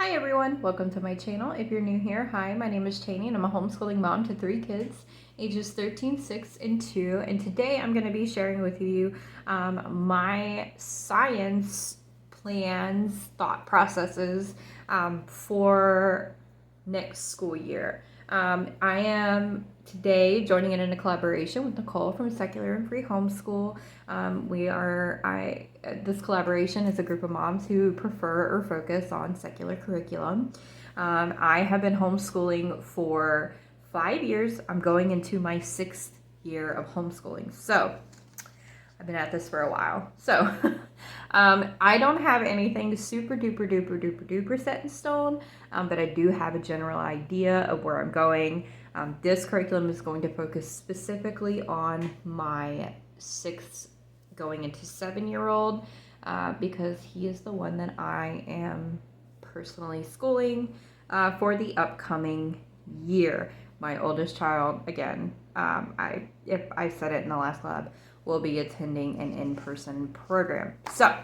Hi everyone, welcome to my channel. If you're new here, hi, my name is Cheney and I'm a homeschooling mom to 3 kids, ages 13, 6, and 2. And today I'm going to be sharing with you my science plans, thought processes for next school year. I am today joining in a collaboration with Nicole from Secular and Free Homeschool. This collaboration is a group of moms who prefer or focus on secular curriculum. I have been homeschooling for 5 years. I'm going into my 6th year of homeschooling. So I've been at this for a while. So I don't have anything super duper set in stone, but I do have a general idea of where I'm going. This curriculum is going to focus specifically on my 6th going into 7-year-old because he is the one that I am personally schooling for the upcoming year. My oldest child, again, if I said it in the last lab, will be attending an in-person program. So,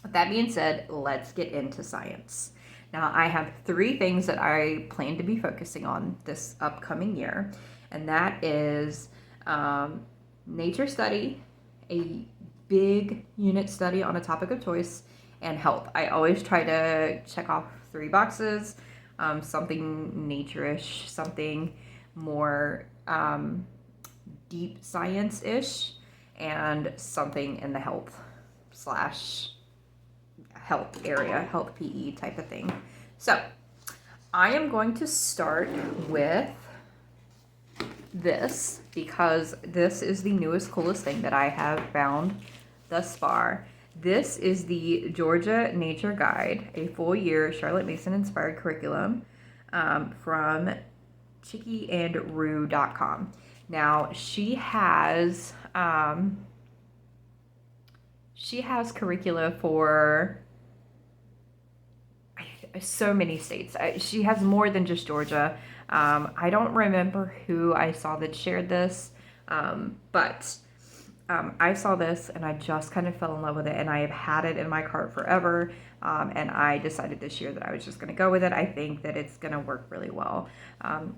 with that being said, let's get into science. Now, I have 3 things that I plan to be focusing on this upcoming year, and that is nature study, a big unit study on a topic of choice, and health. I always try to check off 3 boxes, something nature-ish, something more deep science-ish, and something in the health area, health PE type of thing. So I am going to start with this because this is the newest, coolest thing that I have found thus far. This is the Georgia Nature Guide, a full year Charlotte Mason inspired curriculum from ChickieandRoo.com. Now she has curricula for so many states. She has more than just Georgia. I don't remember who I saw that shared this, but I saw this and I just kind of fell in love with it, and I have had it in my cart forever, and I decided this year that I was just going to go with it. I think that it's going to work really well.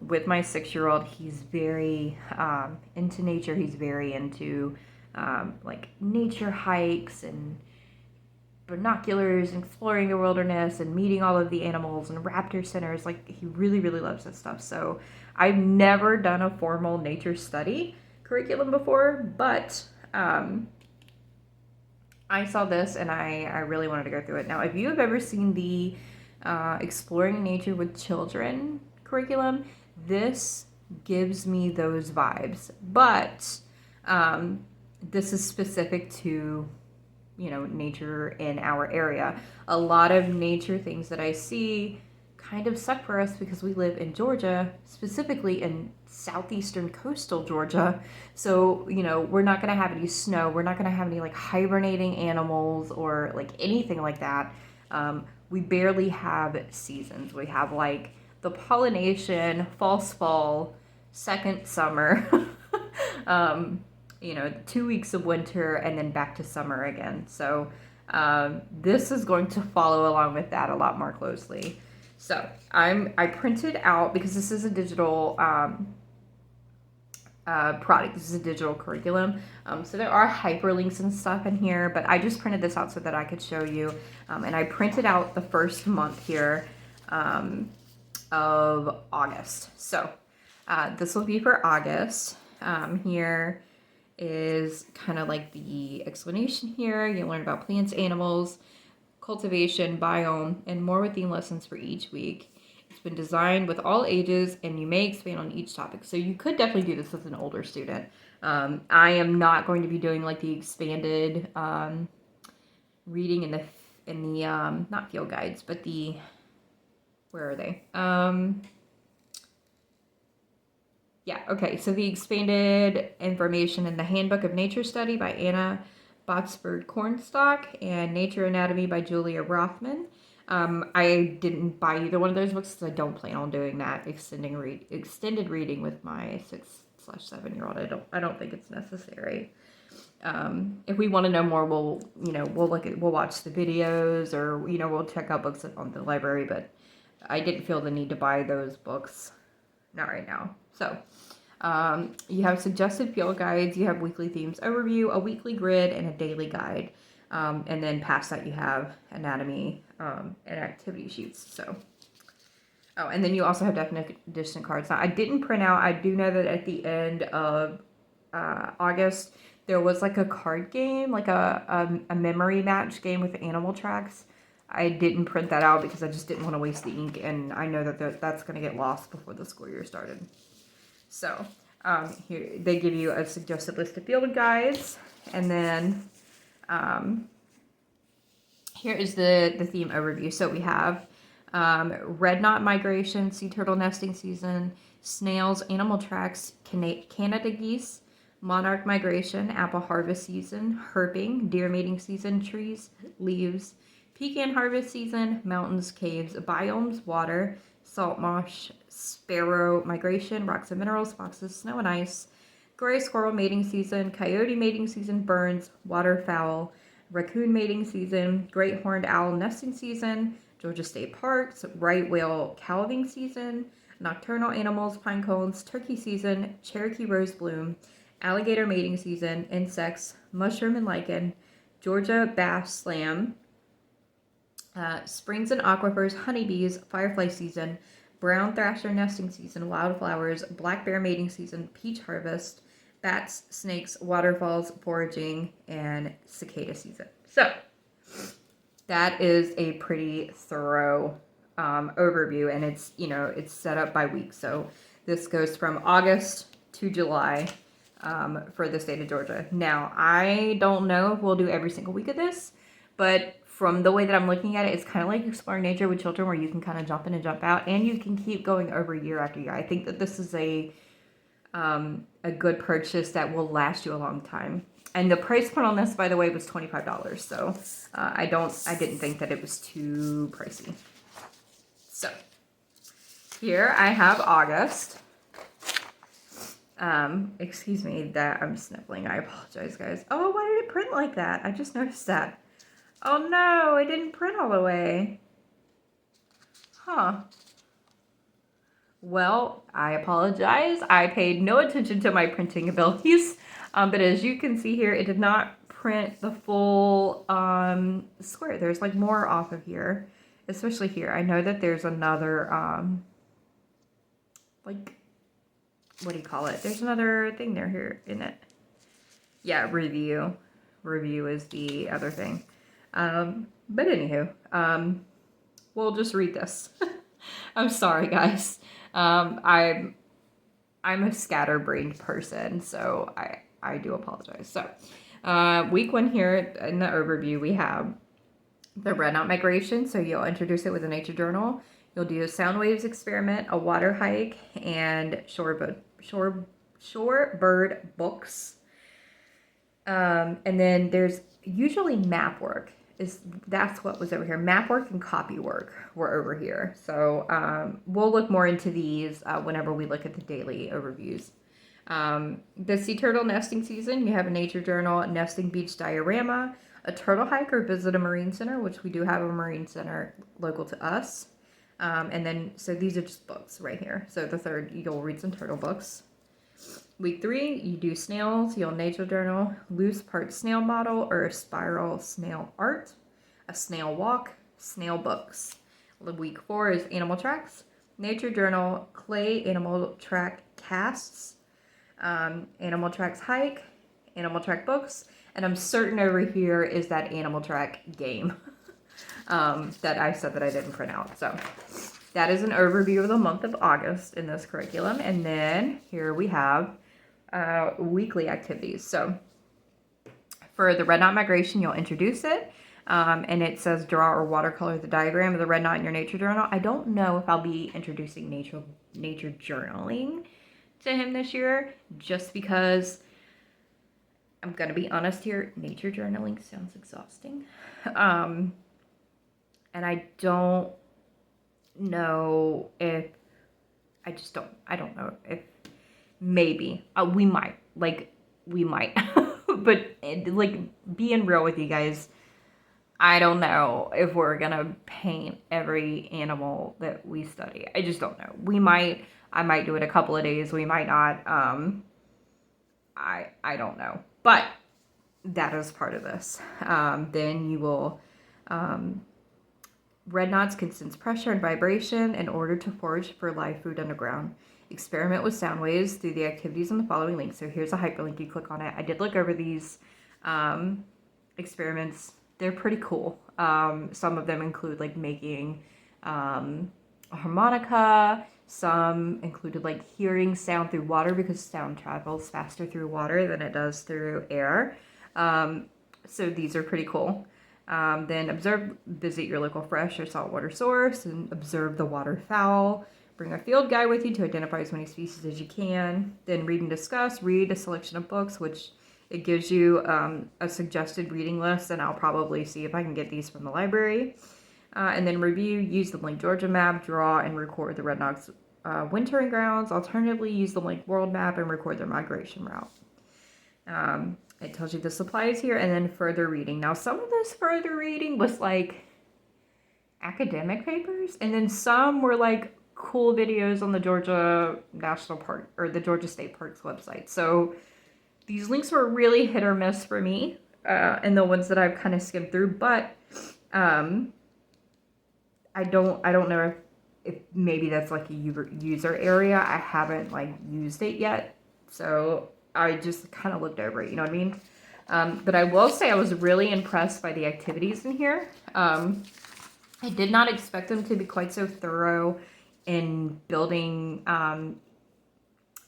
With my 6-year-old, he's very into nature. He's very into like nature hikes and binoculars and exploring the wilderness and meeting all of the animals and raptor centers. Like, he really loves that stuff. So I've never done a formal nature study curriculum before, but I saw this and I really wanted to go through it. Now, if you have ever seen the Exploring Nature with Children curriculum, this gives me those vibes, but this is specific to, you know, nature in our area. A lot of nature things that I see kind of suck for us because we live in Georgia, specifically in southeastern coastal Georgia. So, you know, we're not going to have any snow. We're not going to have any like hibernating animals or like anything like that. We barely have seasons. We have like the pollination, false fall, second summer, you know, 2 weeks of winter, and then back to summer again. So this is going to follow along with that a lot more closely. So I printed out, because this is a digital product. This is a digital curriculum. So there are hyperlinks and stuff in here, but I just printed this out so that I could show you. And I printed out the first month here of August. So this will be for August. Here is kind of like the explanation here. You learn about plants, animals, cultivation, biome, and more within lessons for each week. It's been designed with all ages, and you may expand on each topic. So you could definitely do this as an older student. I am not going to be doing like the expanded reading in the not field guides, but the, where are they? Yeah, okay, so the expanded information in the Handbook of Nature Study by Anna Botsford-Cornstalk and Nature Anatomy by Julia Rothman. I didn't buy either one of those books because I don't plan on doing that extended reading with my 6/7-year-old. I don't think it's necessary. If we want to know more, we'll we'll watch the videos, or we'll check out books on the library. But I didn't feel the need to buy those books, not right now. So you have suggested field guides, you have weekly themes overview, a weekly grid, and a daily guide. And then past that you have anatomy and activity sheets. So, oh, and then you also have definition cards. Now, I didn't print out. I do know that at the end of August, there was like a card game, like a memory match game with animal tracks. I didn't print that out because I just didn't want to waste the ink, and I know that that's going to get lost before the school year started. So here they give you a suggested list of field guides, and then here is the theme overview. So we have red knot migration, sea turtle nesting season, snails, animal tracks, Canada geese, monarch migration, apple harvest season, herping, deer mating season, trees, leaves, pecan harvest season, mountains, caves, biomes, water, salt marsh, sparrow migration, rocks and minerals, foxes, snow and ice, gray squirrel mating season, coyote mating season, burns, waterfowl, raccoon mating season, great horned owl nesting season, Georgia State Parks, right whale calving season, nocturnal animals, pine cones, turkey season, Cherokee rose bloom, alligator mating season, insects, mushroom and lichen, Georgia bass slam, springs and aquifers, honeybees, firefly season, brown thrasher nesting season, wildflowers, black bear mating season, peach harvest, bats, snakes, waterfalls, foraging, and cicada season. So that is a pretty thorough overview, and it's set up by week. So this goes from August to July for the state of Georgia. Now, I don't know if we'll do every single week of this, but from the way that I'm looking at it, it's kind of like exploring nature with children, where you can kind of jump in and jump out, and you can keep going over year after year. I think that this is a good purchase that will last you a long time. And the price point on this, by the way, was $25. So I didn't think that it was too pricey. So here I have August. Excuse me that I'm sniffling. I apologize, guys. Oh, why did it print like that? I just noticed that. Oh no, it didn't print all the way. Huh. Well, I apologize. I paid no attention to my printing abilities. But as you can see here, it did not print the full square. There's like more off of here, especially here. I know that there's another, like, what do you call it? There's another thing there here, isn't it? Yeah, review. Review is the other thing. But anywho, we'll just read this. I'm sorry, guys. I'm a scatterbrained person, so I do apologize. So, week one here in the overview, we have the red knot migration. So you'll introduce it with a nature journal. You'll do a sound waves experiment, a water hike, and shore bird books. And then there's usually map work. That's what was over here. Map work and copy work were over here. So we'll look more into these whenever we look at the daily overviews. The sea turtle nesting season, you have a nature journal, a nesting beach diorama, a turtle hike, or visit a marine center, which we do have a marine center local to us. And then, so these are just books right here. So the third, you'll read some turtle books. Week 3, you do snails, you'll nature journal, loose part snail model or a spiral snail art, a snail walk, snail books. Week 4 is animal tracks, nature journal, clay animal track casts, animal tracks hike, animal track books, and I'm certain over here is that animal track game that I said that I didn't print out. So that is an overview of the month of August in this curriculum. And then here we have weekly activities. So for the red knot migration, you'll introduce it. And it says draw or watercolor the diagram of the red knot in your nature journal. I don't know if I'll be introducing nature journaling to him this year, just because I'm going to be honest here, nature journaling sounds exhausting. And I don't know if, I don't know if maybe, we might, but like being real with you guys, I don't know if we're gonna paint every animal that we study. I just don't know. I might do it a couple of days. We might not. I don't know. But that is part of this. Then you will, red knots can sense pressure and vibration in order to forage for live food underground. Experiment with sound waves through the activities on the following link. So here's a hyperlink. You click on it. I did look over these experiments. They're pretty cool. Some of them include like making a harmonica. Some included like hearing sound through water because sound travels faster through water than it does through air. So these are pretty cool. Then visit your local fresh or saltwater source and observe the waterfowl. Bring a field guide with you to identify as many species as you can. Then read and discuss. Read a selection of books, which it gives you a suggested reading list, and I'll probably see if I can get these from the library. And then review, use the Link Georgia map, draw and record the red knots wintering grounds. Alternatively, use the Link World map and record their migration route. It tells you the supplies here, and then further reading. Now, some of this further reading was like academic papers, and then some were like cool videos on the Georgia National Park or the Georgia State Parks website. So these links were really hit or miss for me, and the ones that I've kind of skimmed through. But I don't know if maybe that's like a user area. I haven't like used it yet, so I just kind of looked over it. You know what I mean? But I will say I was really impressed by the activities in here. I did not expect them to be quite so thorough in building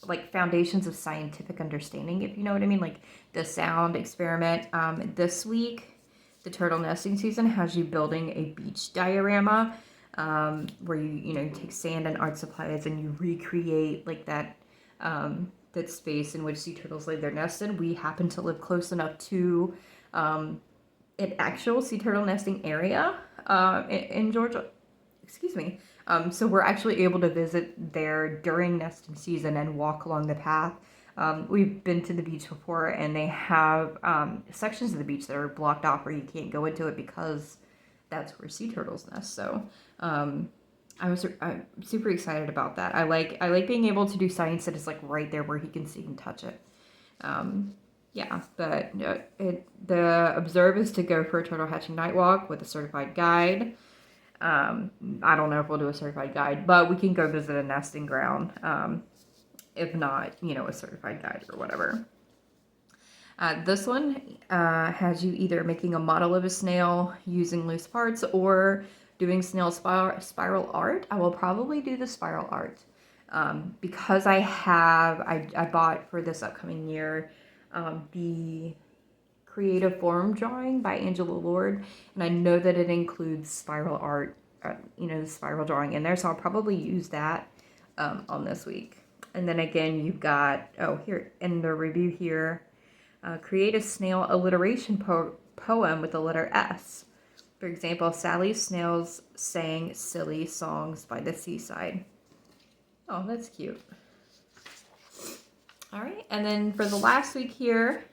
like foundations of scientific understanding, if you know what I mean. Like the sound experiment this week, the turtle nesting season has you building a beach diorama where you take sand and art supplies and you recreate like that that space in which sea turtles lay their nest in. We happen to live close enough to an actual sea turtle nesting area in Georgia. Excuse me. So we're actually able to visit there during nesting season and walk along the path. We've been to the beach before, and they have sections of the beach that are blocked off where you can't go into it because that's where sea turtles nest. So I'm super excited about that. I like being able to do science that is like right there where he can see and touch it. Yeah, but the observe is to go for a turtle hatching night walk with a certified guide. I don't know if we'll do a certified guide, but we can go visit a nesting ground. If not, a certified guide or whatever. This one has you either making a model of a snail using loose parts or doing snail spiral art. I will probably do the spiral art because I bought for this upcoming year the Creative Form drawing by Angela Lord, and I know that it includes spiral art, the spiral drawing in there, so I'll probably use that on this week. And then again, you've got, here in the review here, create a snail alliteration poem with the letter S. For example, Sally's snails sang silly songs by the seaside. Oh, that's cute. All right, and then for the last week here,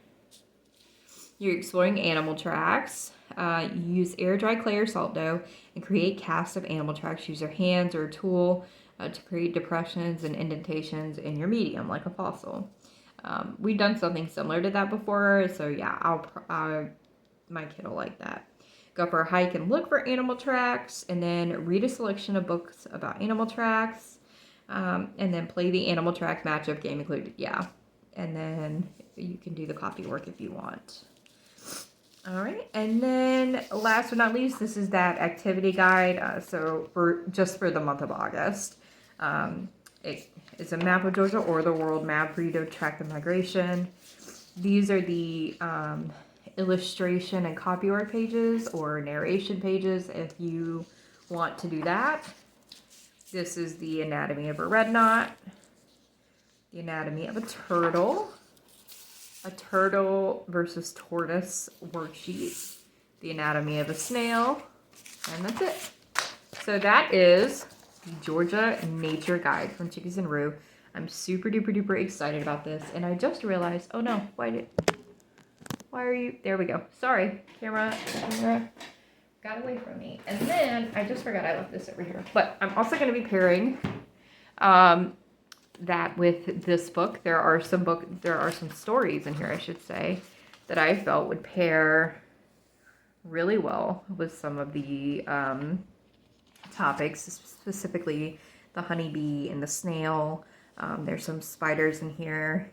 you're exploring animal tracks. Use air dry clay or salt dough and create casts of animal tracks. Use your hands or a tool to create depressions and indentations in your medium, like a fossil. We've done something similar to that before, so yeah, my kid will like that. Go for a hike and look for animal tracks, and then read a selection of books about animal tracks, and then play the animal track matchup game included. Yeah, and then you can do the copy work if you want. All right, and then last but not least, this is that activity guide. So for the month of August, it is a map of Georgia or the world map for you to track the migration. These are the illustration and copyright pages or narration pages if you want to do that. This is the anatomy of a red knot, the anatomy of a turtle versus tortoise worksheet, the anatomy of a snail, and that's it. So that is the Georgia Nature Guide from Chickies and Roo. I'm super duper duper excited about this, and I just realized, oh no, Why are you, there we go. Sorry, camera got away from me. And then I just forgot I left this over here. But I'm also going to be pairing that with this book. There are some stories in here, I should say, that I felt would pair really well with some of the topics, specifically the honeybee and the snail. There's some spiders in here.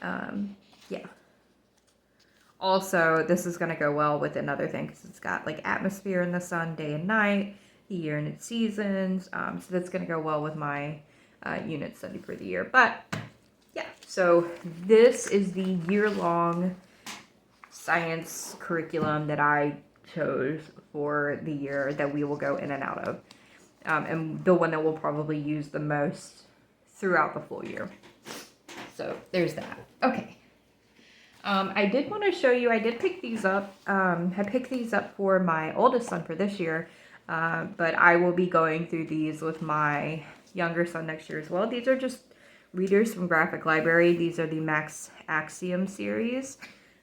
Yeah. Also, this is going to go well with another thing because it's got like atmosphere in the sun, day and night, the year and its seasons. So that's going to go well with my unit study for the year. But yeah, so this is the year-long science curriculum that I chose for the year that we will go in and out of. And the one that we'll probably use the most throughout the full year. So there's that. Okay. I did want to show you, I did pick these up. I picked these up for my oldest son for this year, but I will be going through these with my younger son next year as well. These are just readers from Graphic Library. These are the Max Axiom series.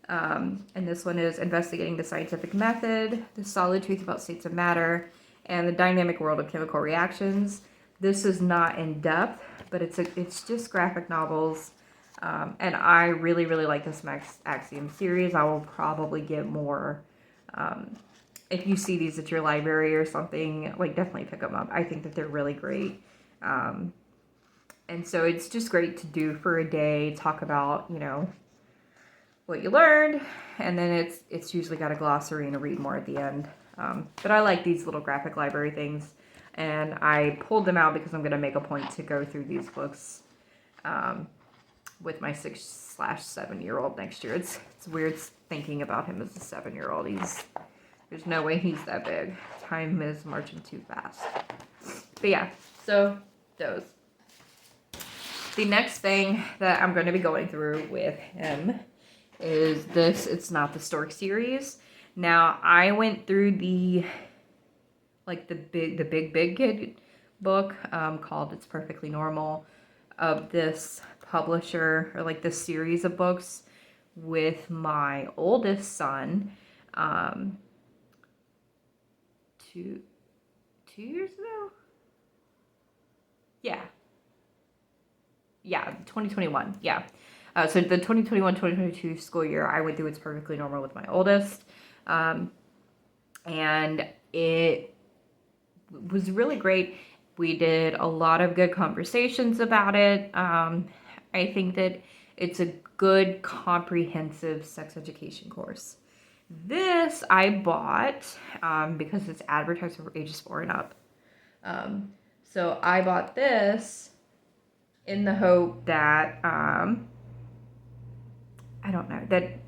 And this one is Investigating the Scientific Method, The Solid Truth About States of Matter, and the Dynamic World of Chemical Reactions. This is not in depth, but it's just graphic novels. And I really, really like this Max Axiom series. I will probably get more. If you see these at your library or something, like definitely pick them up. I think that they're really great. And so it's just great to do for a day, talk about, you know, what you learned. And then it's usually got a glossary and a read more at the end. But I like these little graphic library things. And I pulled them out because I'm going to make a point to go through these books with my 6/7-year-old next year. It's weird thinking about him as a 7-year-old. There's no way he's that big. Time is marching too fast. But yeah, so those. The next thing that I'm going to be going through with him is this It's Not the Stork series. Now, I went through the big kid book called It's Perfectly Normal of this publisher, or like this series of books, with my oldest son 2 years ago. Yeah, 2021. Yeah. So the 2021-2022 school year, I went through It's Perfectly Normal with my oldest. And it was really great. We did a lot of good conversations about it. I think that it's a good, comprehensive sex education course. This I bought because it's advertised for ages 4 and up. So I bought this in the hope that, I don't know, that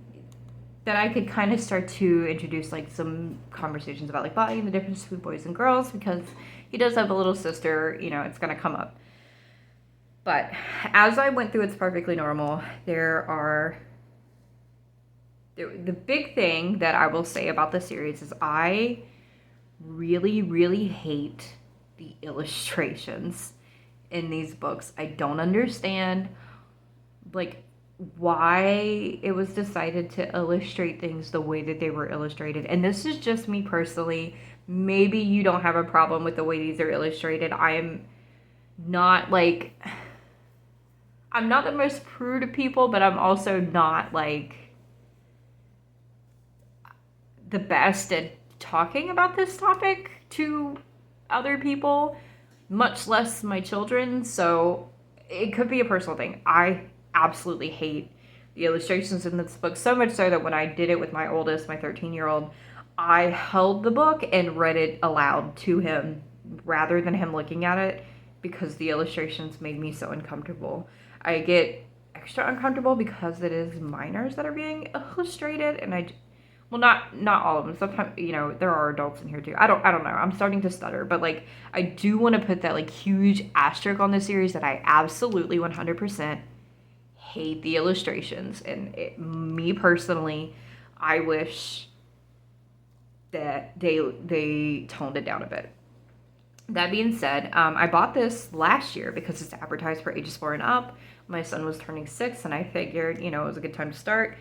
I could kind of start to introduce like some conversations about like body and the difference between boys and girls, because he does have a little sister, you know, it's going to come up. But as I went through It's Perfectly Normal, the big thing that I will say about the series is I really, really hate the illustrations in these books. I don't understand, like, why it was decided to illustrate things the way that they were illustrated. And this is just me personally. Maybe you don't have a problem with the way these are illustrated. I'm not the most prude of people, but I'm also not like the best at talking about this topic to other people, much less my children. So it could be a personal thing. I absolutely hate the illustrations in this book, so much so that when I did it with my oldest, my 13-year-old, I held the book and read it aloud to him rather than him looking at it, because the illustrations made me so uncomfortable. I get extra uncomfortable because it is minors that are being illustrated, and not all of them. Sometimes, you know, there are adults in here too. I don't know. I'm starting to stutter, but like, I do want to put that like huge asterisk on this series that I absolutely 100% hate the illustrations. And me personally, I wish that they toned it down a bit. That being said, I bought this last year because it's advertised for ages 4 and up. My son was turning 6, and I figured, you know, it was a good time to start.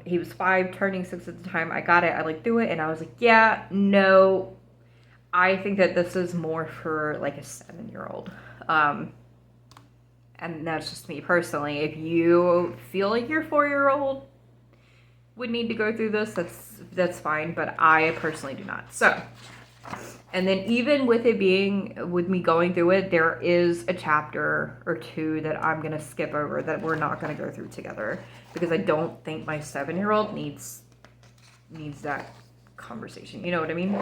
He was 5, turning 6 at the time. I got it. I like threw it, and I was like, yeah, no. I think that this is more for like a 7-year-old. And that's just me personally. If you feel like your 4-year-old would need to go through this, that's fine, but I personally do not. So, and then even with me going through it, there is a chapter or 2 that I'm gonna skip over that we're not gonna go through together because I don't think my 7-year-old needs that conversation. You know what I mean?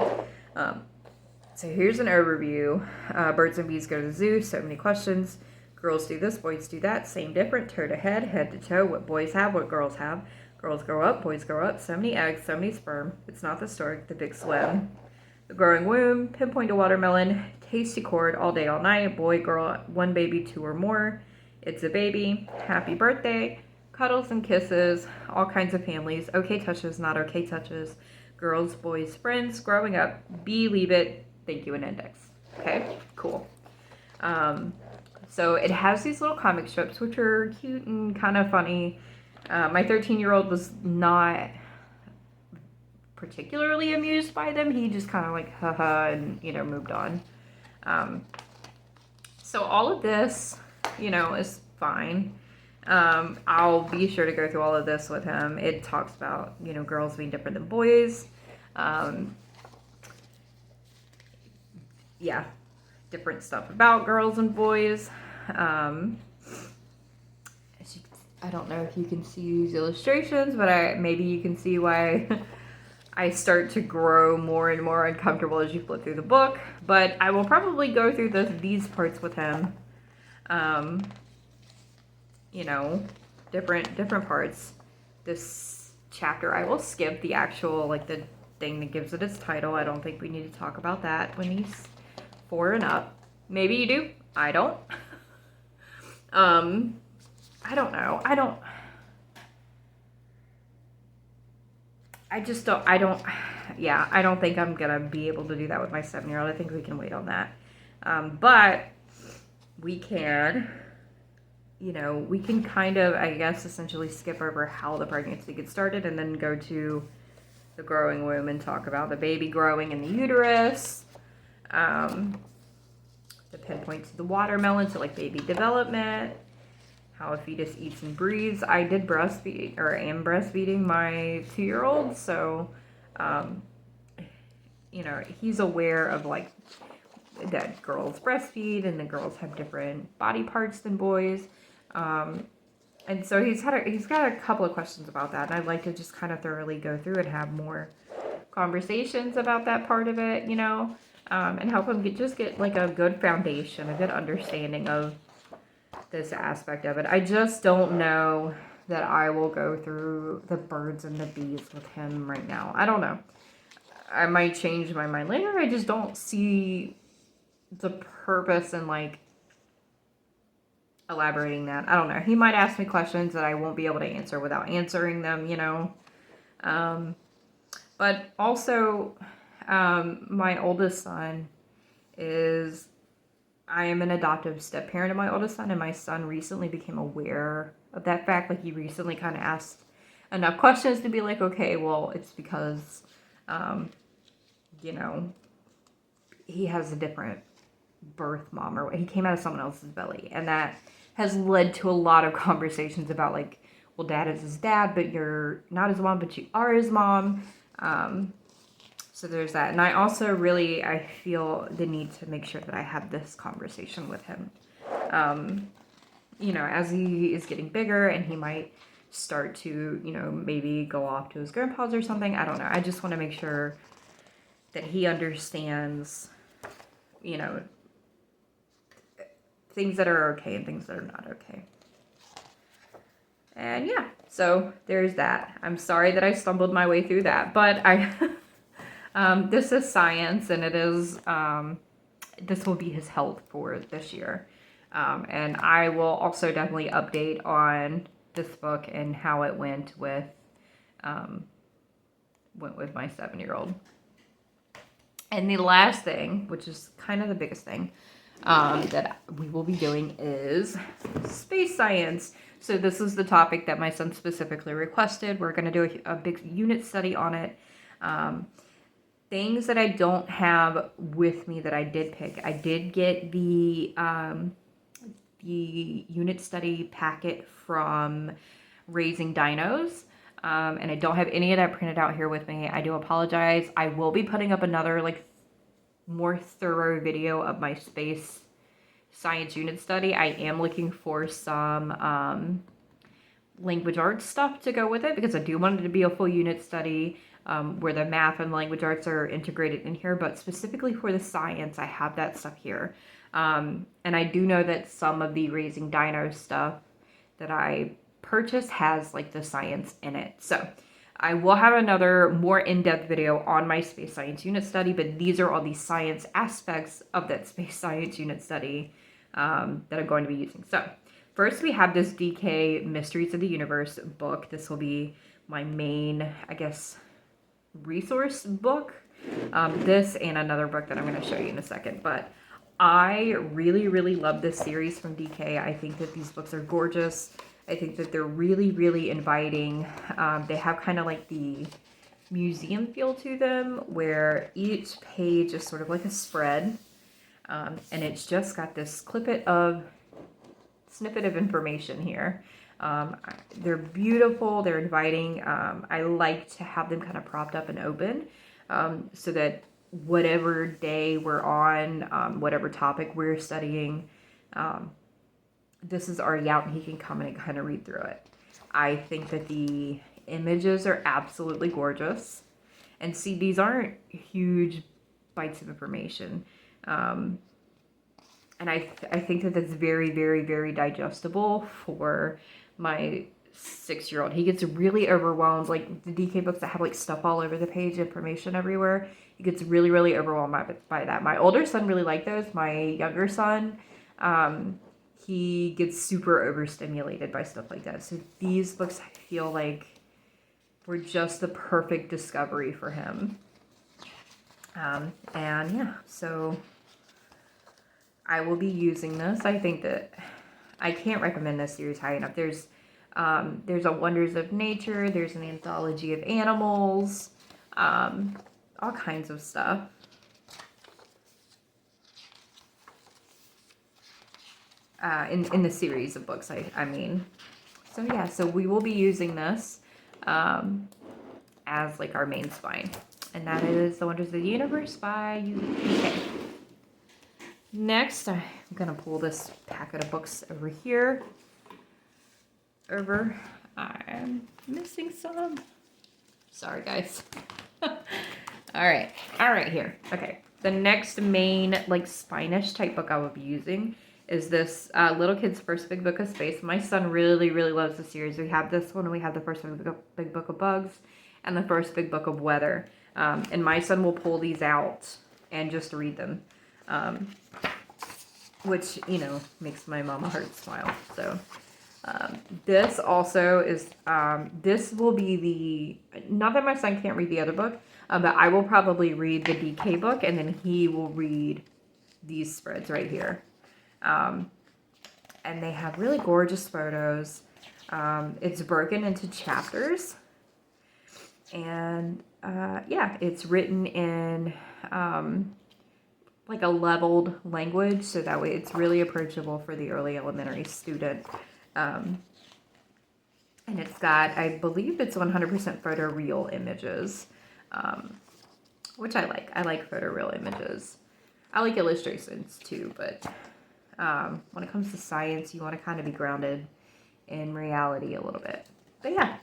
So here's an overview. Birds and bees go to the zoo. So many questions. Girls do this, boys do that. Same, different. Toe to head to toe. What boys have, what girls have. Girls grow up, boys grow up. So many eggs, so many sperm. It's not the stork, the big swim. The growing womb, pinpoint a watermelon. Tasty cord, all day, all night. Boy, girl, 1 baby, 2 or more. It's a baby. Happy birthday. Cuddles and kisses. All kinds of families. Okay touches, not okay touches. Girls, boys, friends. Growing up. Be, leave it. Thank you, an index. Okay, cool. So it has these little comic strips, which are cute and kind of funny. My 13-year-old was not particularly amused by them. He just kind of like, haha, and, moved on. So all of this, is fine. I'll be sure to go through all of this with him. It talks about, girls being different than boys. Yeah, different stuff about girls and boys. I don't know if you can see these illustrations, but maybe you can see why I start to grow more and more uncomfortable as you flip through the book. But I will probably go through these parts with him. Different parts. This chapter, I will skip the actual, the thing that gives it its title. I don't think we need to talk about that when he's 4 and up. Maybe you do. I don't. I don't know. I don't think I'm gonna be able to do that with my 7-year-old. I think we can wait on that. But we can, we can kind of, I guess, essentially skip over how the pregnancy gets started and then go to the growing womb and talk about the baby growing in the uterus. The pinpoint to the watermelon, so baby development, how a fetus eats and breathes. I did breastfeed, or am breastfeeding my 2-year-old, so, he's aware of that girls breastfeed and the girls have different body parts than boys. And so he's got a couple of questions about that, and I'd like to just kind of thoroughly go through and have more conversations about that part of it, and help him get a good foundation, a good understanding of this aspect of it. I just don't know that I will go through the birds and the bees with him right now. I don't know. I might change my mind later. I just don't see the purpose in elaborating that. I don't know. He might ask me questions that I won't be able to answer without answering them, But also, my oldest son I am an adoptive step parent of my oldest son, and my son recently became aware of that fact. He recently kind of asked enough questions to be like, okay, well, it's because, he has a different birth mom, or he came out of someone else's belly, and that has led to a lot of conversations about well, dad is his dad, but you're not his mom, but you are his mom. So there's that. And I also I feel the need to make sure that I have this conversation with him. As he is getting bigger and he might start to, maybe go off to his grandpa's or something. I don't know. I just want to make sure that he understands, things that are okay and things that are not okay. And yeah, so there's that. I'm sorry that I stumbled my way through that, but this is science, and it is, this will be his health for this year. And I will also definitely update on this book and how it went with my 7-year-old. And the last thing, which is kind of the biggest thing, that we will be doing is space science. So this is the topic that my son specifically requested. We're going to do a big unit study on it. Things that I don't have with me that I did pick. I did get the unit study packet from Raising Dinos. And I don't have any of that printed out here with me. I do apologize. I will be putting up another more thorough video of my space science unit study. I am looking for some language arts stuff to go with it because I do want it to be a full unit study where the math and language arts are integrated in here, but specifically for the science, I have that stuff here. And I do know that some of the Raising Dino stuff that I purchased has the science in it. So I will have another more in-depth video on my space science unit study, but these are all the science aspects of that space science unit study that I'm going to be using. So first we have this DK Mysteries of the Universe book. This will be my main, I guess, resource book. This and another book that I'm going to show you in a second, but I really, really love this series from DK. I think that these books are gorgeous. I think that they're really, really inviting. They have kind of the museum feel to them where each page is sort of like a spread. And it's just got this snippet of information here. They're beautiful. They're inviting. I like to have them kind of propped up and open so that whatever day we're on, whatever topic we're studying, this is already out and he can come in and kind of read through it. I think that the images are absolutely gorgeous. And see, these aren't huge bites of information. And I think that that's very, very, very digestible for my 6-year-old. He gets really overwhelmed. The DK books that have stuff all over the page, information everywhere. He gets really, really overwhelmed by that. My older son really liked those. My younger son, he gets super overstimulated by stuff like that. So these books, I feel were just the perfect discovery for him. And yeah, so I will be using this. I think that I can't recommend this series high enough. There's a Wonders of Nature. There's an anthology of animals, all kinds of stuff. In the series of books, I mean. So yeah, so we will be using this as our main spine. And that is The Wonders of the Universe by UK. Next, I'm going to pull this packet of books over here. I'm missing some. Sorry, guys. All right, here. Okay, the next main, spine-ish type book I will be using is this Little Kid's First Big Book of Space. My son really, really loves the series. We have this one, we have the First Big Book of Bugs, and the First Big Book of Weather. And my son will pull these out and just read them. Which, makes my mama heart smile. So, this also is, this will be not that my son can't read the other book, but I will probably read the DK book, and then he will read these spreads right here. And they have really gorgeous photos. It's broken into chapters. And, yeah, it's written in, a leveled language, so that way it's really approachable for the early elementary student. And it's got, I believe it's 100% photoreal images, which I like. I like photoreal images. I like illustrations too, but when it comes to science, you want to kind of be grounded in reality a little bit. But yeah,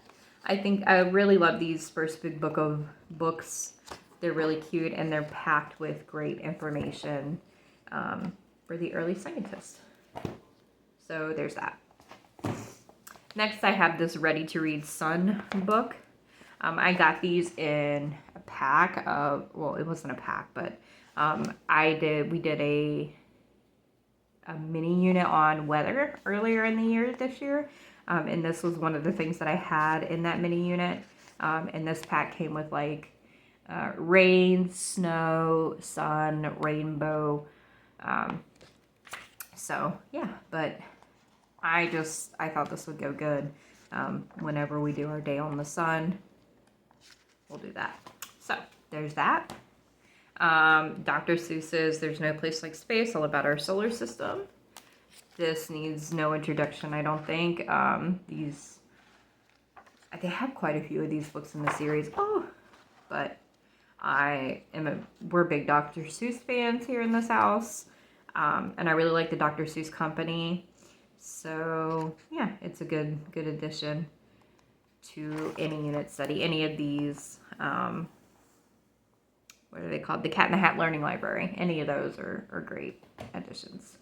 I think I really love these First Big Book of books. They're really cute and they're packed with great information for the early scientist. So there's that. Next, I have this Ready to Read Sun book. I got these in a pack of, well, it wasn't a pack, but we did a mini unit on weather earlier in the year this year. And this was one of the things that I had in that mini unit. And this pack came with rain, snow, sun, rainbow, So yeah, but I thought this would go good. Whenever we do our day on the sun, we'll do that. So there's that. Dr. Seuss's There's No Place Like Space, all about our solar system. This needs no introduction, I don't think. They have quite a few of these books in the series. But we're big Dr. Seuss fans here in this house. And I really like the Dr. Seuss company. So yeah, it's a good addition to any unit study. Any of these, what are they called? The Cat in the Hat Learning Library. Any of those are great additions.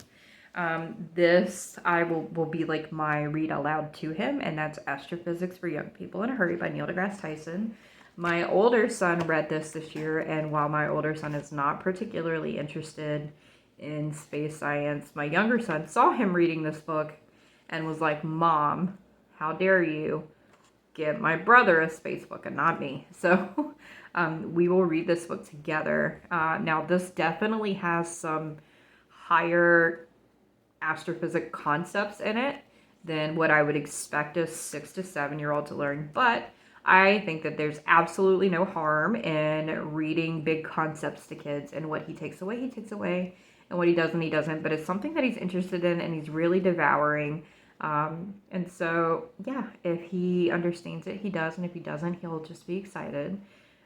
This will be like my read aloud to him, and that's Astrophysics for Young People in a Hurry by Neil deGrasse Tyson. My older son read this year, and while my older son is not particularly interested in space science, my younger son saw him reading this book and was like, "Mom, how dare you get my brother a space book and not me?" So we will read this book together. Now, this definitely has some higher astrophysics concepts in it than what I would expect a 6 to 7 year old to learn, but I think that there's absolutely no harm in reading big concepts to kids, and what he takes away, and what he doesn't, but it's something that he's interested in and he's really devouring. And so, yeah, if he understands it, he does, and if he doesn't, he'll just be excited.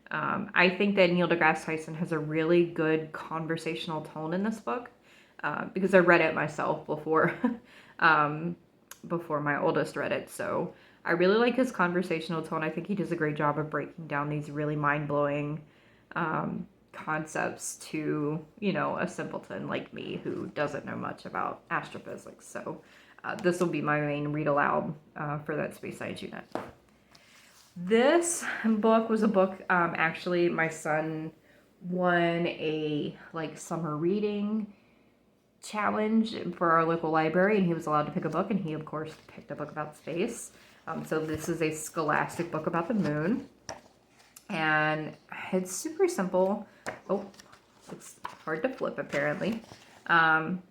I think that Neil deGrasse Tyson has a really good conversational tone in this book, because I read it myself before, before my oldest read it, so I really like his conversational tone. I think he does a great job of breaking down these really mind-blowing concepts to, a simpleton like me who doesn't know much about astrophysics. So this will be my main read aloud for that space science unit. This book was a book, actually, my son won a summer reading challenge for our local library, and he was allowed to pick a book, and he of course picked a book about space. So this is a scholastic book about the moon, and it's super simple. Oh, it's hard to flip apparently. But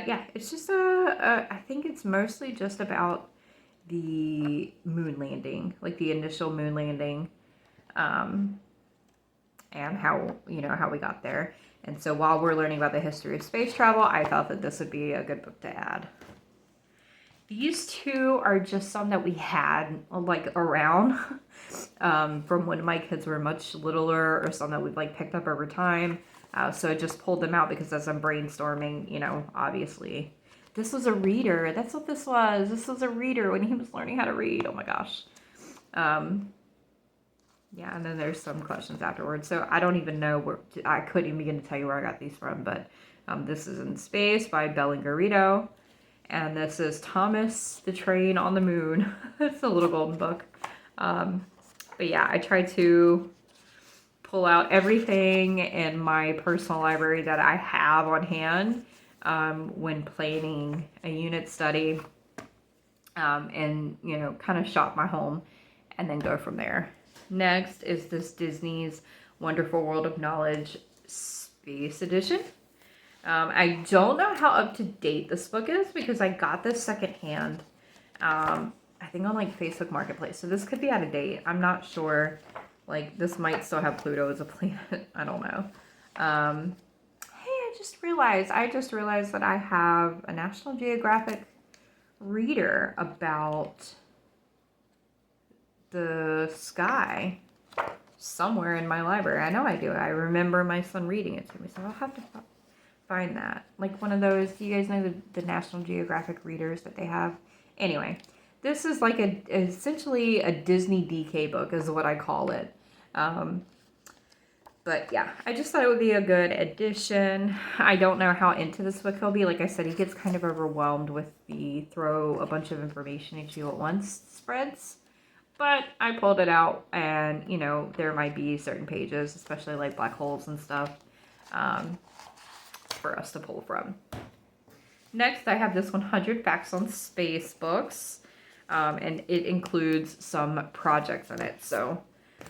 yeah, it's just I think it's mostly just about the moon landing, like the initial moon landing, and how we got there. And so while we're learning about the history of space travel, I thought that this would be a good book to add. These two are just some that we had around from when my kids were much littler, or some that we've picked up over time. So I just pulled them out because as I'm brainstorming, obviously. This was a reader. That's what this was. This was a reader when he was learning how to read. Oh my gosh. Yeah, and then there's some questions afterwards. So I don't even know I couldn't even begin to tell you where I got these from, but this is In Space by Bellingarito. And this is Thomas the Train on the Moon. It's a little golden book. But yeah, I tried to pull out everything in my personal library that I have on hand when planning a unit study, and, kind of shop my home and then go from there. Next is this Disney's Wonderful World of Knowledge Space Edition. I don't know how up to date this book is because I got this secondhand, I think on Facebook Marketplace. So this could be out of date. I'm not sure. This might still have Pluto as a planet. I don't know. Hey, I just realized that I have a National Geographic reader about the sky somewhere in my library. I know I do. I remember my son reading it to me, so I'll have to find that. One of those, do you guys know the National Geographic readers that they have? Anyway, this is essentially a Disney DK book is what I call it. But yeah, I just thought it would be a good addition. I don't know how into this book he'll be. Like I said, he gets kind of overwhelmed with the throw a bunch of information at you at once spreads. But I pulled it out, and, there might be certain pages, especially black holes and stuff, for us to pull from. Next, I have this 100 Facts on Space books, and it includes some projects in it. So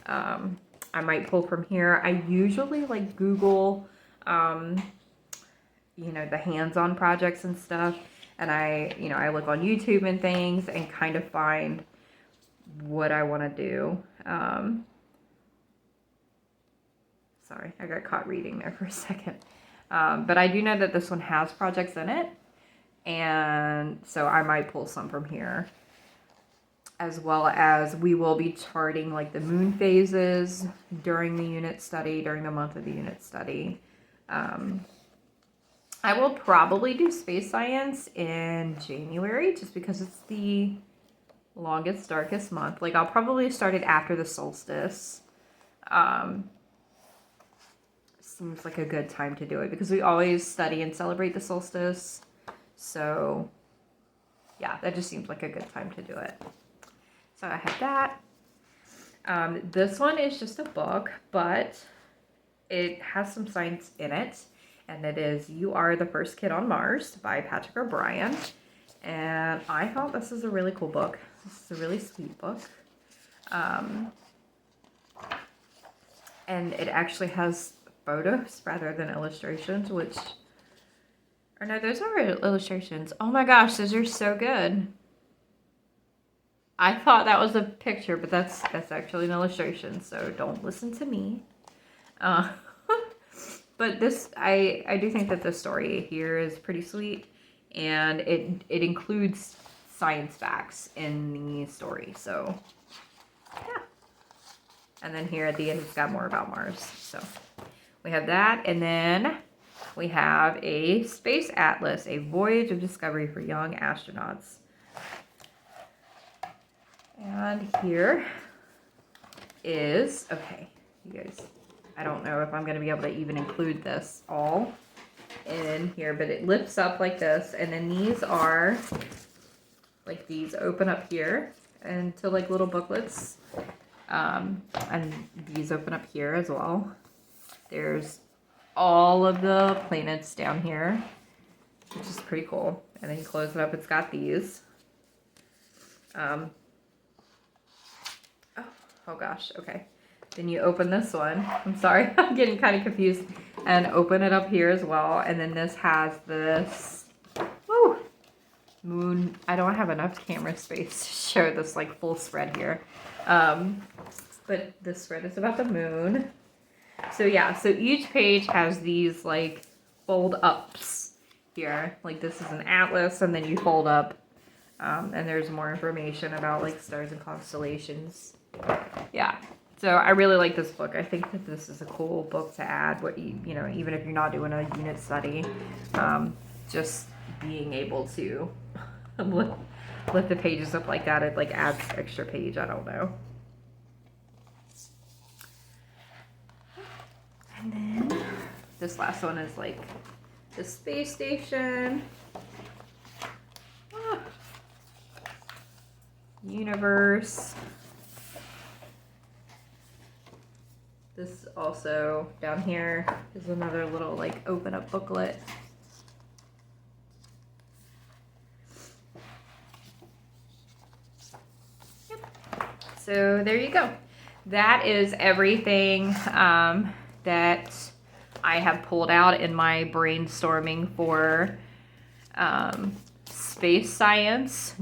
I might pull from here. I usually Google you know, the hands-on projects and stuff. And I, you know, I look on YouTube and things and kind of find what I want to do. Sorry, I got caught reading there for a second. But I do know that this one has projects in it. And so I might pull some from here. As well as we will be charting like the moon phases during the unit study, during the month of the unit study. I will probably do space science in January just because it's the longest, darkest month. Like I'll probably start it after the solstice. Seems like a good time to do it because we always study and celebrate the solstice. So yeah, that just seems like a good time to do it. So I have that. This one is just a book, but it has some science in it. And it is You Are the First Kid on Mars by Patrick O'Brien. And I thought this is a really cool book. This is a really sweet book. And it actually has photos rather than illustrations, which... Or no, those are illustrations. Oh my gosh, those are so good. I thought that was a picture, but that's actually an illustration, so don't listen to me. But this, I do think that the story here is pretty sweet, and it includes science facts in the story, so yeah. And then here at the end, it's got more about Mars. So we have that, and then we have a Space Atlas, a voyage of discovery for young astronauts. And here is, okay, you guys, I don't know if I'm going to be able to even include this all in here, but it lifts up like this, and then these are, like these open up here into like little booklets, and these open up here as well. There's all of the planets down here, which is pretty cool. And then you close it up, it's got these. Oh gosh, okay. Then you open this one. I'm sorry, I'm getting kind of confused. And open it up here as well. And then this has this, woo, moon. I don't have enough camera space to show this like full spread here. But this spread is about the moon. So yeah, so each page has these like fold ups here. Like this is an atlas, and then you fold up. And there's more information about like stars and constellations. Yeah, so I really like this book. I think that this is a cool book to add, what you know, even if you're not doing a unit study, just being able to lift the pages up like that, it like adds extra page. I don't know. And then this last one is like the space station. Universe. This also down here is another little like open up booklet. Yep. So there you go. That is everything that I have pulled out in my brainstorming for space science.